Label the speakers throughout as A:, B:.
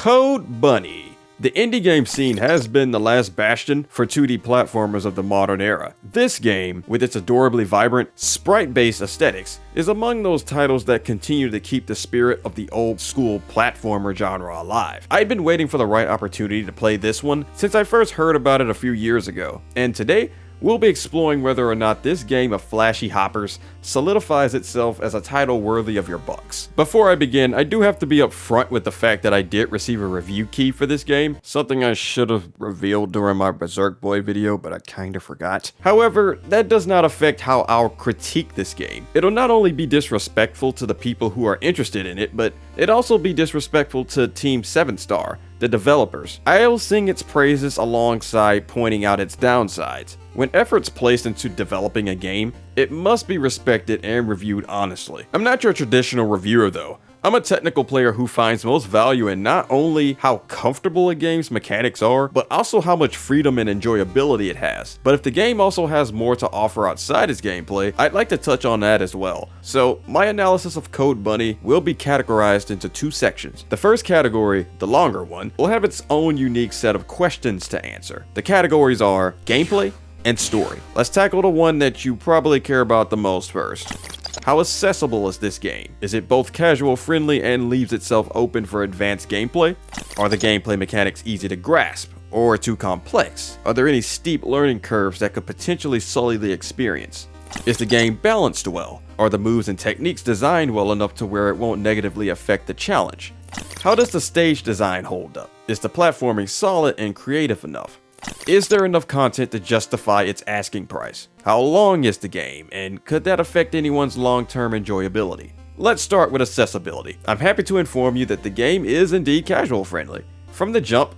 A: Code Bunny. The indie game scene has been the last bastion for 2D platformers of the modern era. This game, with its adorably vibrant, sprite-based aesthetics, is among those titles that continue to keep the spirit of the old school platformer genre alive. I'd been waiting for the right opportunity to play this one since I first heard about it a few years ago, and today, we'll be exploring whether or not this game of flashy hoppers solidifies itself as a title worthy of your bucks. Before I begin, I do have to be upfront with the fact that I did receive a review key for this game, something I should have revealed during my Berserk Boy video, but I kinda forgot. However, that does not affect how I'll critique this game. It'll not only be disrespectful to the people who are interested in it, but it'll also be disrespectful to Team 7 Star, the developers. I'll sing its praises alongside pointing out its downsides. When effort's placed into developing a game, it must be respected and reviewed honestly. I'm not your traditional reviewer though. I'm a technical player who finds most value in not only how comfortable a game's mechanics are, but also how much freedom and enjoyability it has. But if the game also has more to offer outside its gameplay, I'd like to touch on that as well. So my analysis of Code Bunny will be categorized into two sections. The first category, the longer one, will have its own unique set of questions to answer. The categories are gameplay and story. Let's tackle the one that you probably care about the most first. How accessible is this game? Is it both casual friendly and leaves itself open for advanced gameplay? Are the gameplay mechanics easy to grasp or too complex? Are there any steep learning curves that could potentially sully the experience? Is the game balanced well? Are the moves and techniques designed well enough to where it won't negatively affect the challenge? How does the stage design hold up? Is the platforming solid and creative enough? Is there enough content to justify its asking price? How long is the game, and could that affect anyone's long-term enjoyability? Let's start with accessibility. I'm happy to inform you that the game is indeed casual friendly. From the jump,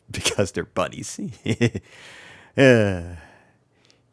A: because they're bunnies.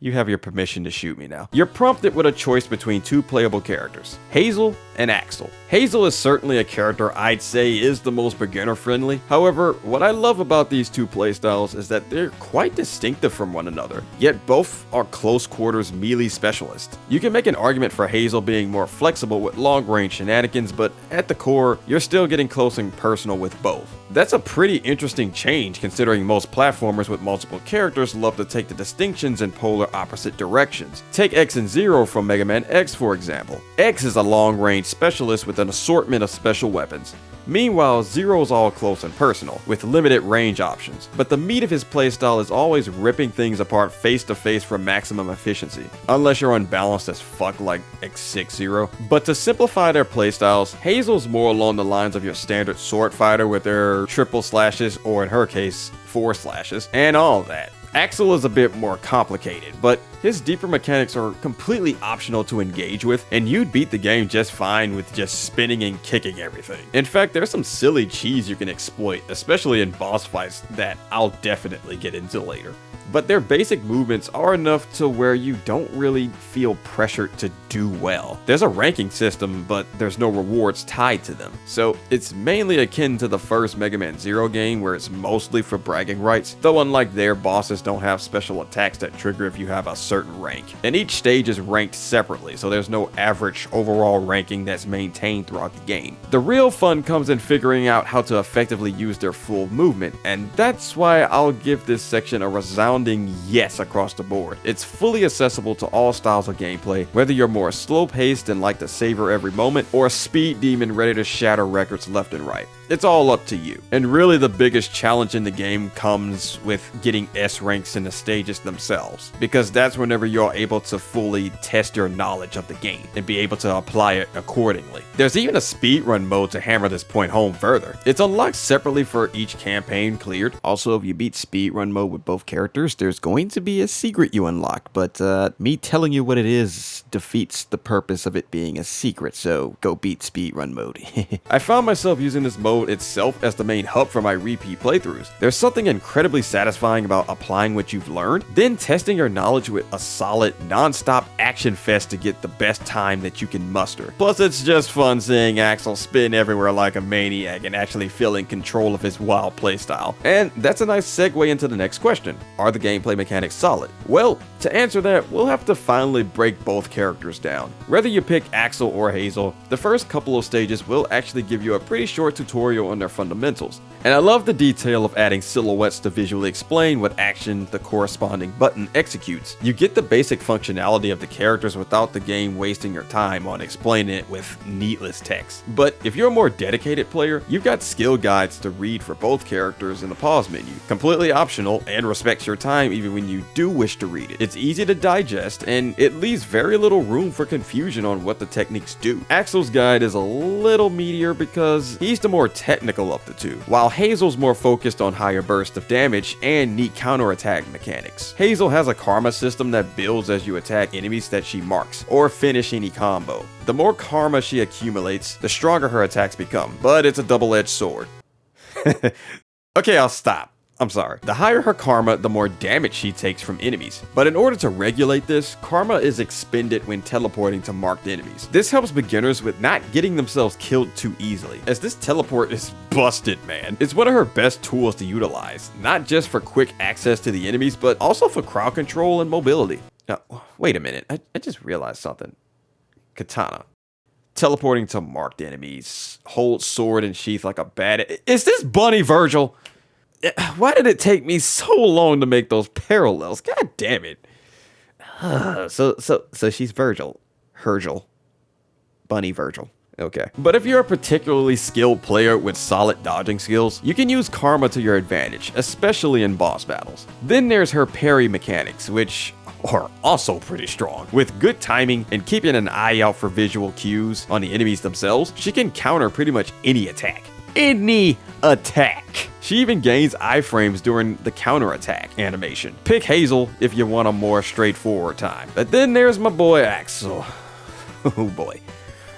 A: You have your permission to shoot me now. You're prompted with a choice between two playable characters, Hazel and Axel. Hazel is certainly a character I'd say is the most beginner friendly. However, what I love about these two playstyles is that they're quite distinctive from one another, yet both are close quarters melee specialists. You can make an argument for Hazel being more flexible with long range shenanigans, but at the core, you're still getting close and personal with both. That's a pretty interesting change considering most platformers with multiple characters love to take the distinctions in polar opposite directions. Take X and Zero from Mega Man X for example. X is a long-range specialist with an assortment of special weapons. Meanwhile, Zero's all close and personal, with limited range options, but the meat of his playstyle is always ripping things apart face to face for maximum efficiency, unless you're unbalanced as fuck like X6-0. But to simplify their playstyles, Hazel's more along the lines of your standard sword fighter with their triple slashes, or in her case, 4 slashes, and all that. Axel is a bit more complicated, but his deeper mechanics are completely optional to engage with, and you'd beat the game just fine with just spinning and kicking everything. In fact, there's some silly cheese you can exploit, especially in boss fights that I'll definitely get into later. But their basic movements are enough to where you don't really feel pressured to do well. There's a ranking system, but there's no rewards tied to them. So it's mainly akin to the first Mega Man Zero game where it's mostly for bragging rights, though unlike their bosses don't have special attacks that trigger if you have a certain rank. And each stage is ranked separately, so there's no average overall ranking that's maintained throughout the game. The real fun comes in figuring out how to effectively use their full movement, and that's why I'll give this section a resounding yes across the board. It's fully accessible to all styles of gameplay, whether you're more slow-paced and like to savor every moment, or a speed demon ready to shatter records left and right. It's all up to you. And really the biggest challenge in the game comes with getting S ranks in the stages themselves, because that's whenever you're able to fully test your knowledge of the game and be able to apply it accordingly. There's even a speedrun mode to hammer this point home further. It's unlocked separately for each campaign cleared. Also, if you beat speedrun mode with both characters, there's going to be a secret you unlock, but me telling you what it is defeats the purpose of it being a secret, so go beat speedrun mode. I found myself using this mode itself as the main hub for my repeat playthroughs. There's something incredibly satisfying about applying what you've learned, then testing your knowledge with a solid, non-stop action fest to get the best time that you can muster. Plus, it's just fun seeing Axel spin everywhere like a maniac and actually feeling control of his wild playstyle. And that's a nice segue into the next question. Are the gameplay mechanics solid? Well, To answer that, we'll have to finally break both characters down. Whether you pick Axel or Hazel, the first couple of stages will actually give you a pretty short tutorial on their fundamentals. And I love the detail of adding silhouettes to visually explain what action the corresponding button executes. You get the basic functionality of the characters without the game wasting your time on explaining it with needless text. But if you're a more dedicated player, you've got skill guides to read for both characters in the pause menu. Completely optional and respects your time even when you do wish to read it. It's easy to digest and it leaves very little room for confusion on what the techniques do. Axel's guide is a little meatier because he's the more technical of the two, while Hazel's more focused on higher bursts of damage and neat counterattack mechanics. Hazel has a karma system that builds as you attack enemies that she marks, or finish any combo. The more karma she accumulates, the stronger her attacks become, but it's a double-edged sword. Okay, I'll stop. I'm sorry. The higher her karma, the more damage she takes from enemies. But in order to regulate this, karma is expended when teleporting to marked enemies. This helps beginners with not getting themselves killed too easily, as this teleport is busted, man. It's one of her best tools to utilize, not just for quick access to the enemies, but also for crowd control and mobility. Now, wait a minute, I just realized something. Katana. Teleporting to marked enemies, hold sword and sheath like a bad... Is this Bunny Virgil? Why did it take me so long to make those parallels? God damn it. So she's Virgil. Bunny Virgil. Okay. But if you're a particularly skilled player with solid dodging skills, you can use karma to your advantage, especially in boss battles. Then there's her parry mechanics, which are also pretty strong. With good timing and keeping an eye out for visual cues on the enemies themselves, she can counter pretty much any attack. Any attack. She even gains iframes during the counterattack animation. Pick Hazel if you want a more straightforward time. But then there's my boy Axel. Oh boy.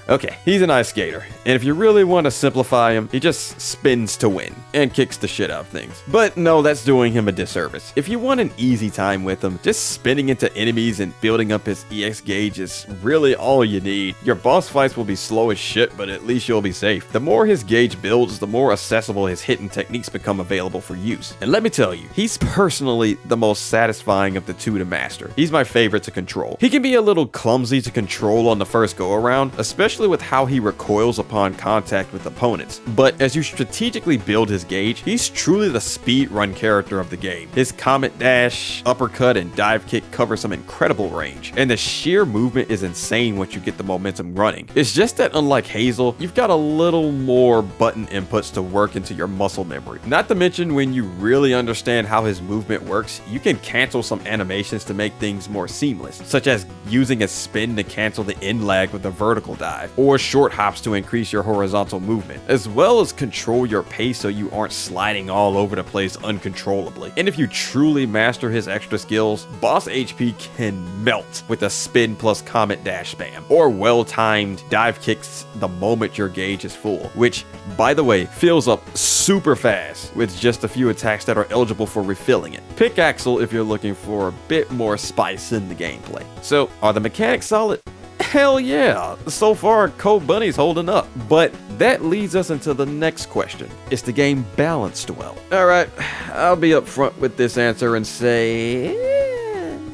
A: Okay, he's an ice skater, and if you really want to simplify him, he just spins to win, and kicks the shit out of things. But no, that's doing him a disservice. If you want an easy time with him, just spinning into enemies and building up his EX gauge is really all you need. Your boss fights will be slow as shit, but at least you'll be safe. The more his gauge builds, the more accessible his hidden techniques become available for use. And let me tell you, he's personally the most satisfying of the two to master. He's my favorite to control. He can be a little clumsy to control on the first go around, especially with how he recoils upon contact with opponents, but as you strategically build his gauge, he's truly the speedrun character of the game. His comet dash, uppercut, and dive kick cover some incredible range, and the sheer movement is insane once you get the momentum running. It's just that unlike Hazel, you've got a little more button inputs to work into your muscle memory. Not to mention, when you really understand how his movement works, you can cancel some animations to make things more seamless, such as using a spin to cancel the end lag with a vertical dive, or short hops to increase your horizontal movement, as well as control your pace so you aren't sliding all over the place uncontrollably. And if you truly master his extra skills, boss HP can melt with a spin plus comet dash spam, or well-timed dive kicks the moment your gauge is full, which, by the way, fills up super fast with just a few attacks that are eligible for refilling it. Pick Axel if you're looking for a bit more spice in the gameplay. So, are the mechanics solid? Hell yeah, so far Code Bunny's holding up. But that leads us into the next question. Is the game balanced well? Alright, I'll be upfront with this answer and say,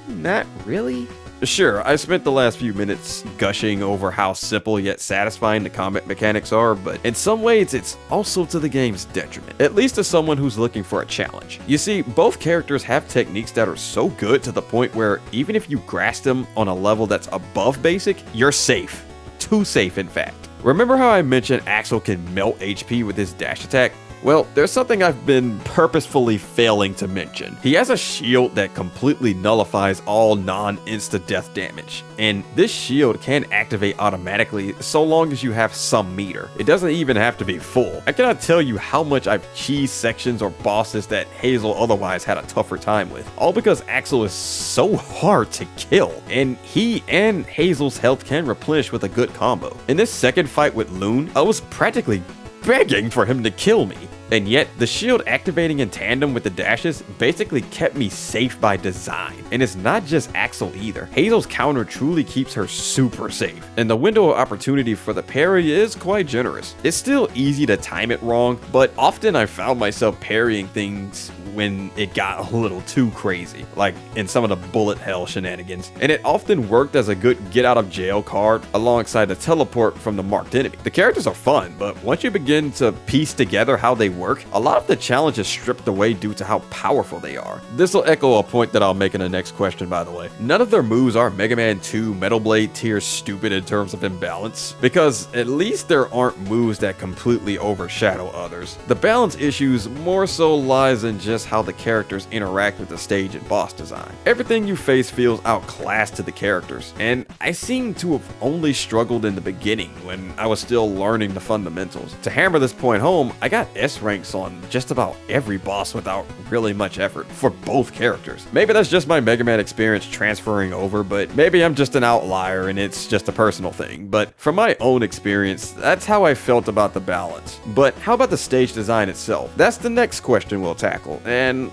A: not really. Sure, I spent the last few minutes gushing over how simple yet satisfying the combat mechanics are, but in some ways it's also to the game's detriment, at least to someone who's looking for a challenge. You see, both characters have techniques that are so good to the point where even if you grasp them on a level that's above basic, you're safe. Too safe, in fact. Remember how I mentioned Axel can melt HP with his dash attack? Well, there's something I've been purposefully failing to mention. He has a shield that completely nullifies all non-insta-death damage, and this shield can activate automatically so long as you have some meter. It doesn't even have to be full. I cannot tell you how much I've cheesed sections or bosses that Hazel otherwise had a tougher time with, all because Axel is so hard to kill, and he and Hazel's health can replenish with a good combo. In this second fight with Loon, I was practically begging for him to kill me. And yet, the shield activating in tandem with the dashes basically kept me safe by design. And it's not just Axel either. Hazel's counter truly keeps her super safe, and the window of opportunity for the parry is quite generous. It's still easy to time it wrong, but often I found myself parrying things when it got a little too crazy, like in some of the bullet hell shenanigans, and it often worked as a good get out of jail card alongside the teleport from the marked enemy. The characters are fun, but once you begin to piece together how they work, a lot of the challenge is stripped away due to how powerful they are. This will echo a point that I'll make in the next question, by the way. None of their moves are Mega Man 2 Metal Blade tier stupid in terms of imbalance, because at least there aren't moves that completely overshadow others. The balance issues more so lies in just how the characters interact with the stage and boss design. Everything you face feels outclassed to the characters, and I seem to have only struggled in the beginning when I was still learning the fundamentals. To hammer this point home, I got S ranks on just about every boss without really much effort for both characters. Maybe that's just my Mega Man experience transferring over, but maybe I'm just an outlier and it's just a personal thing. But from my own experience, that's how I felt about the balance. But how about the stage design itself? That's the next question we'll tackle, and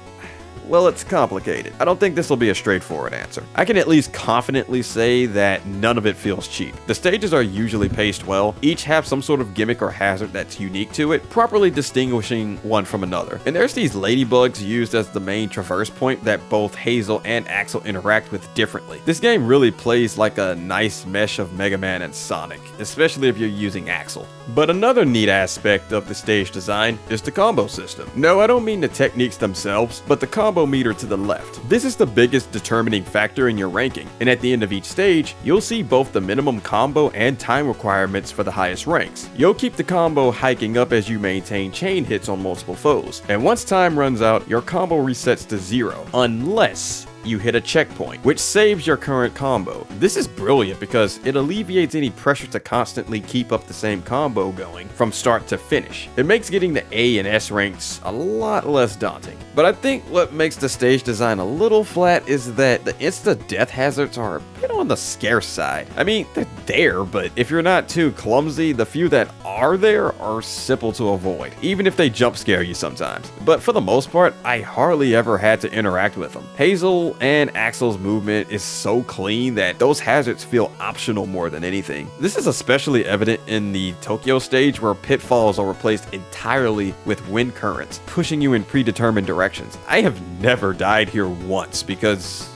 A: well, it's complicated. I don't think this will be a straightforward answer. I can at least confidently say that none of it feels cheap. The stages are usually paced well, each have some sort of gimmick or hazard that's unique to it, properly distinguishing one from another. And there's these ladybugs used as the main traverse point that both Hazel and Axel interact with differently. This game really plays like a nice mesh of Mega Man and Sonic, especially if you're using Axel. But another neat aspect of the stage design is the combo system. No, I don't mean the techniques themselves, but the combo meter to the left. This is the biggest determining factor in your ranking, and at the end of each stage, you'll see both the minimum combo and time requirements for the highest ranks. You'll keep the combo hiking up as you maintain chain hits on multiple foes, and once time runs out, your combo resets to 0, unless you hit a checkpoint, which saves your current combo. This is brilliant because it alleviates any pressure to constantly keep up the same combo going from start to finish. It makes getting the A and S ranks a lot less daunting. But I think what makes the stage design a little flat is that the insta-death hazards are a bit on the scarce side. I mean, they're there, but if you're not too clumsy, the few that are there are simple to avoid, even if they jump scare you sometimes. But for the most part, I hardly ever had to interact with them. Hazel and Axel's movement is so clean that those hazards feel optional more than anything. This is especially evident in the Tokyo stage, where pitfalls are replaced entirely with wind currents, pushing you in predetermined directions. I have never died here once because,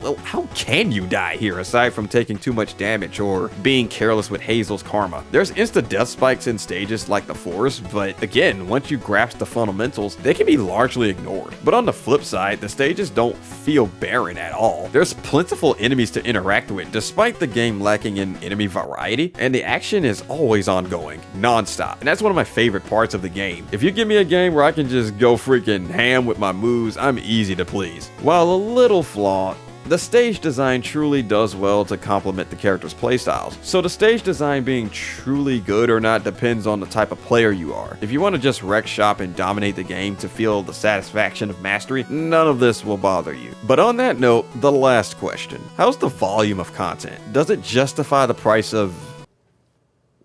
A: well, how can you die here aside from taking too much damage or being careless with Hazel's karma? There's insta-death spikes in stages like the forest, but again, once you grasp the fundamentals, they can be largely ignored. But on the flip side, the stages don't feel barren at all. There's plentiful enemies to interact with, despite the game lacking in enemy variety, and the action is always ongoing, non-stop, and that's one of my favorite parts of the game. If you give me a game where I can just go freaking ham with my moves, I'm easy to please. While a little flawed, the stage design truly does well to complement the character's playstyles, so the stage design being truly good or not depends on the type of player you are. If you want to just wreck shop and dominate the game to feel the satisfaction of mastery, none of this will bother you. But on that note, the last question. How's the volume of content? Does it justify the price of...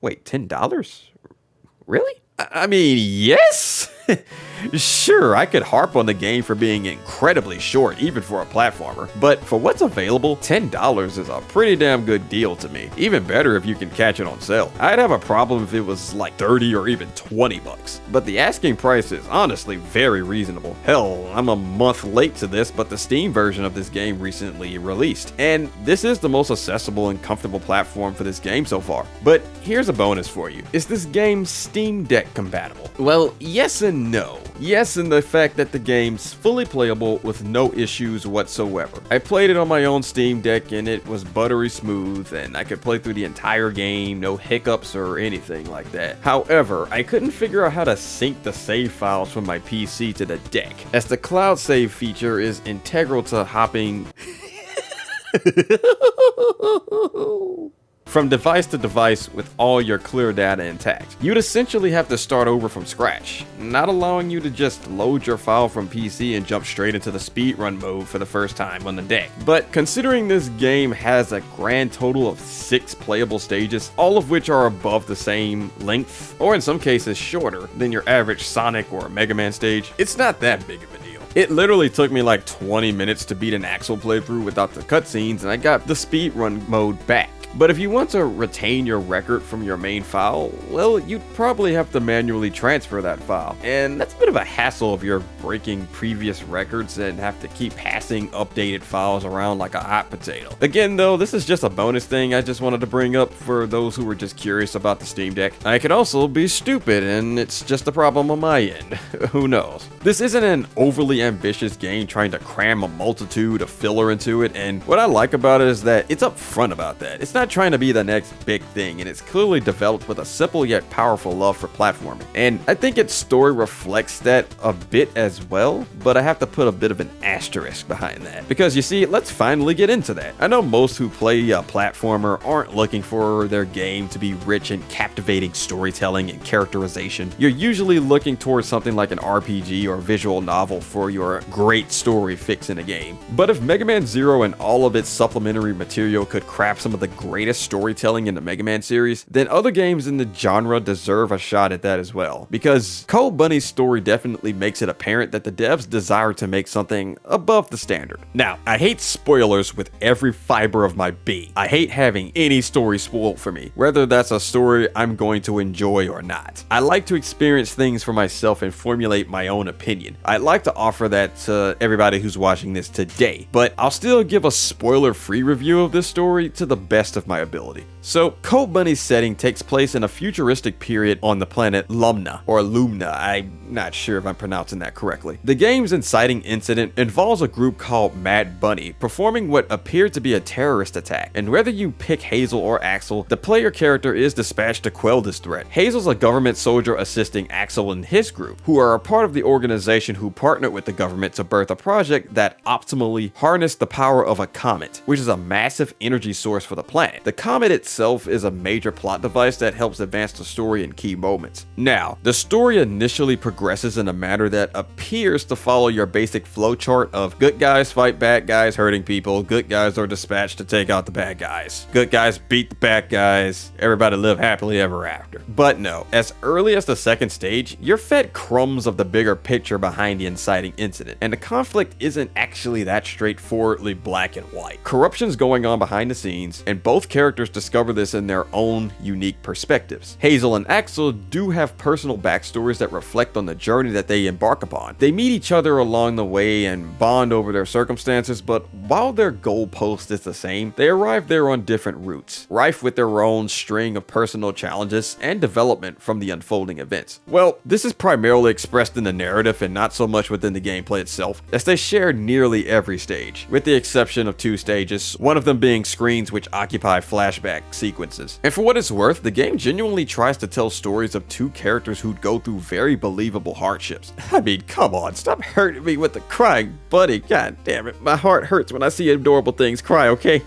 A: wait, $10? Really? I mean, yes? Sure, I could harp on the game for being incredibly short, even for a platformer, but for what's available, $10 is a pretty damn good deal to me. Even better if you can catch it on sale. I'd have a problem if it was like 30 or even 20 bucks, but the asking price is honestly very reasonable. Hell, I'm a month late to this, but the Steam version of this game recently released, and this is the most accessible and comfortable platform for this game so far. But here's a bonus for you. Is this game Steam Deck compatible? Well, yes and no. Yes, in the fact that the game's fully playable with no issues whatsoever. I played it on my own Steam Deck and it was buttery smooth, and I could play through the entire game, no hiccups or anything like that. However, I couldn't figure out how to sync the save files from my PC to the deck, as the cloud save feature is integral to hopping from device to device with all your clear data intact. You'd essentially have to start over from scratch, not allowing you to just load your file from PC and jump straight into the speedrun mode for the first time on the deck. But considering this game has a grand total of 6 playable stages, all of which are above the same length, or in some cases shorter than your average Sonic or Mega Man stage, it's not that big of a deal. It literally took me like 20 minutes to beat an Axel playthrough without the cutscenes, and I got the speedrun mode back. But if you want to retain your record from your main file, well, you'd probably have to manually transfer that file. And that's a bit of a hassle if you're breaking previous records and have to keep passing updated files around like a hot potato. Again though, this is just a bonus thing I just wanted to bring up for those who were just curious about the Steam Deck. I could also be stupid and it's just a problem on my end. Who knows? This isn't an overly ambitious game trying to cram a multitude of filler into it, and what I like about it is that it's upfront about that. It's not trying to be the next big thing, and it's clearly developed with a simple yet powerful love for platforming. And I think its story reflects that a bit as well, but I have to put a bit of an asterisk behind that. Because you see, let's finally get into that. I know most who play a platformer aren't looking for their game to be rich in captivating storytelling and characterization. You're usually looking towards something like an RPG or visual novel for your great story fix in a game. But if Mega Man Zero and all of its supplementary material could craft some of the greatest storytelling in the Mega Man series, then other games in the genre deserve a shot at that as well. Because Code Bunny's story definitely makes it apparent that the devs desire to make something above the standard. Now, I hate spoilers with every fiber of my being. I hate having any story spoiled for me, whether that's a story I'm going to enjoy or not. I like to experience things for myself and formulate my own opinion. I'd like to offer that to everybody who's watching this today, but I'll still give a spoiler-free review of this story to the best of my ability. So, Code Bunny's setting takes place in a futuristic period on the planet Lumna, or Lumna, I'm not sure if I'm pronouncing that correctly. The game's inciting incident involves a group called Mad Bunny performing what appeared to be a terrorist attack, and whether you pick Hazel or Axel, the player character is dispatched to quell this threat. Hazel's a government soldier assisting Axel and his group, who are a part of the organization who partnered with the government to birth a project that optimally harnessed the power of a comet, which is a massive energy source for the planet. The comet itself is a major plot device that helps advance the story in key moments. Now, the story initially progresses in a manner that appears to follow your basic flowchart of good guys fight bad guys hurting people, good guys are dispatched to take out the bad guys, good guys beat the bad guys, everybody live happily ever after. But no, as early as the second stage, you're fed crumbs of the bigger picture behind the inciting incident, and the conflict isn't actually that straightforwardly black and white. Corruption's going on behind the scenes, and both characters discover this in their own unique perspectives. Hazel and Axel do have personal backstories that reflect on the journey that they embark upon. They meet each other along the way and bond over their circumstances, but while their goalpost is the same, they arrive there on different routes, rife with their own string of personal challenges and development from the unfolding events. Well, this is primarily expressed in the narrative and not so much within the gameplay itself, as they share nearly every stage, with the exception of 2 stages, one of them being screens which occupy flashback sequences. And for what it's worth, the game genuinely tries to tell stories of 2 characters who'd go through very believable hardships. I mean, come on, stop hurting me with the crying buddy. God damn it, my heart hurts when I see adorable things cry, okay?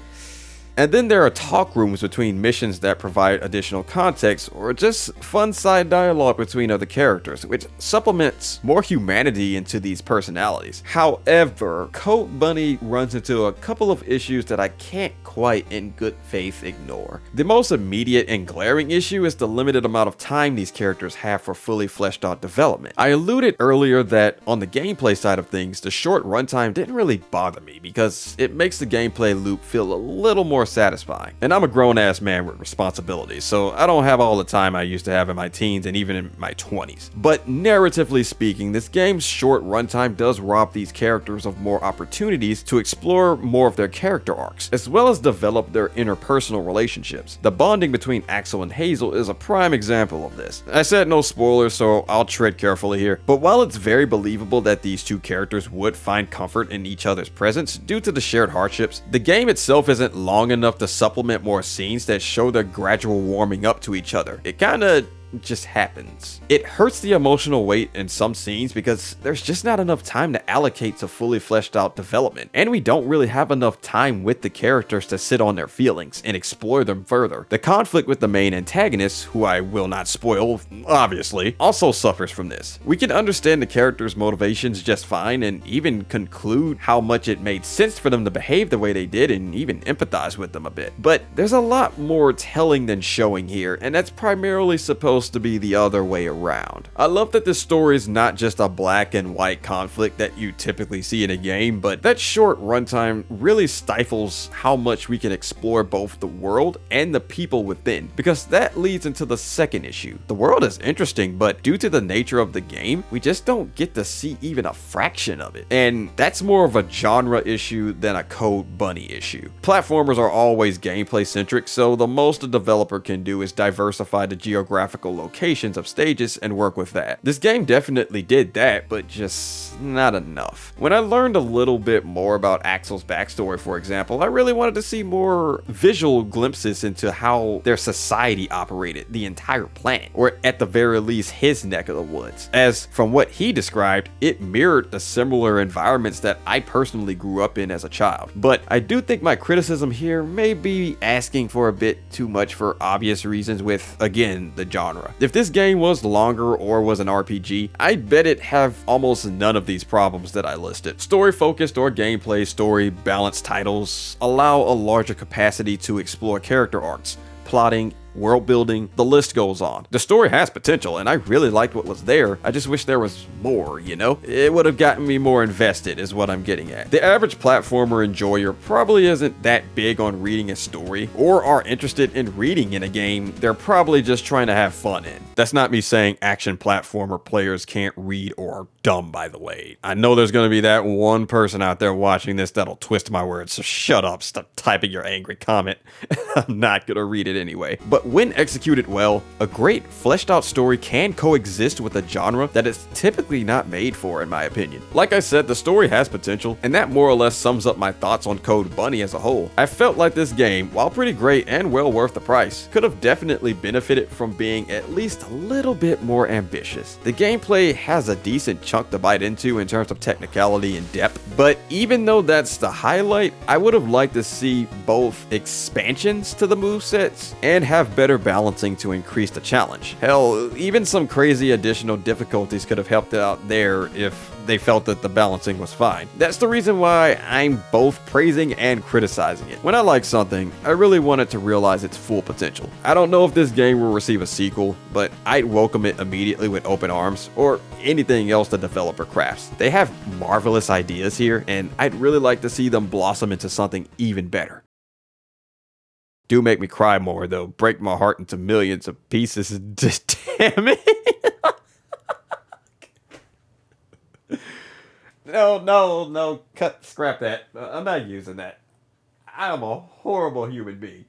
A: And then there are talk rooms between missions that provide additional context or just fun side dialogue between other characters, which supplements more humanity into these personalities. However, Code Bunny runs into a couple of issues that I can't quite in good faith ignore. The most immediate and glaring issue is the limited amount of time these characters have for fully fleshed out development. I alluded earlier that on the gameplay side of things, the short runtime didn't really bother me because it makes the gameplay loop feel a little more satisfying. And I'm a grown-ass man with responsibilities, so I don't have all the time I used to have in my teens and even in my 20s. But narratively speaking, this game's short runtime does rob these characters of more opportunities to explore more of their character arcs, as well as develop their interpersonal relationships. The bonding between Axel and Hazel is a prime example of this. I said no spoilers, so I'll tread carefully here, but while it's very believable that these 2 characters would find comfort in each other's presence due to the shared hardships, the game itself isn't long enough to supplement more scenes that show their gradual warming up to each other. It kinda just happens. It hurts the emotional weight in some scenes because there's just not enough time to allocate to fully fleshed out development, and we don't really have enough time with the characters to sit on their feelings and explore them further. The conflict with the main antagonist, who I will not spoil, obviously, also suffers from this. We can understand the characters' motivations just fine and even conclude how much it made sense for them to behave the way they did and even empathize with them a bit. But there's a lot more telling than showing here, and that's primarily supposed to be the other way around. I love that this story is not just a black and white conflict that you typically see in a game, but that short runtime really stifles how much we can explore both the world and the people within, because that leads into the second issue. The world is interesting, but due to the nature of the game, we just don't get to see even a fraction of it. And that's more of a genre issue than a Code Bunny issue. Platformers are always gameplay centric, so the most a developer can do is diversify the geographical locations of stages and work with that. This game definitely did that, but just not enough. When I learned a little bit more about Axel's backstory, for example, I really wanted to see more visual glimpses into how their society operated, the entire planet, or at the very least his neck of the woods. As from what he described, it mirrored the similar environments that I personally grew up in as a child. But I do think my criticism here may be asking for a bit too much for obvious reasons with, again, the genre. If this game was longer or was an RPG, I'd bet it'd have almost none of these problems that I listed. Story focused or gameplay story balanced titles allow a larger capacity to explore character arcs, plotting, world building, the list goes on. The story has potential and I really liked what was there. I just wish there was more, you know? It would have gotten me more invested is what I'm getting at. The average platformer enjoyer probably isn't that big on reading a story or are interested in reading in a game they're probably just trying to have fun in. That's not me saying action platformer players can't read or are dumb, by the way. I know there's going to be that one person out there watching this that'll twist my words, so shut up, stop typing your angry comment. I'm not going to read it anyway. But when executed well, a great fleshed out story can coexist with a genre that it's typically not made for, in my opinion. Like I said, the story has potential, and that more or less sums up my thoughts on Code Bunny as a whole. I felt like this game, while pretty great and well worth the price, could have definitely benefited from being at least a little bit more ambitious. The gameplay has a decent chunk to bite into in terms of technicality and depth, but even though that's the highlight, I would have liked to see both expansions to the movesets and have better balancing to increase the challenge. Hell, even some crazy additional difficulties could have helped out there if they felt that the balancing was fine. That's the reason why I'm both praising and criticizing it. When I like something, I really want it to realize its full potential. I don't know if this game will receive a sequel, but I'd welcome it immediately with open arms, or anything else the developer crafts. They have marvelous ideas here, and I'd really like to see them blossom into something even better. Do make me cry more though, break my heart into millions of pieces, just damn it. No, scrap that. I'm not using that. I'm a horrible human being.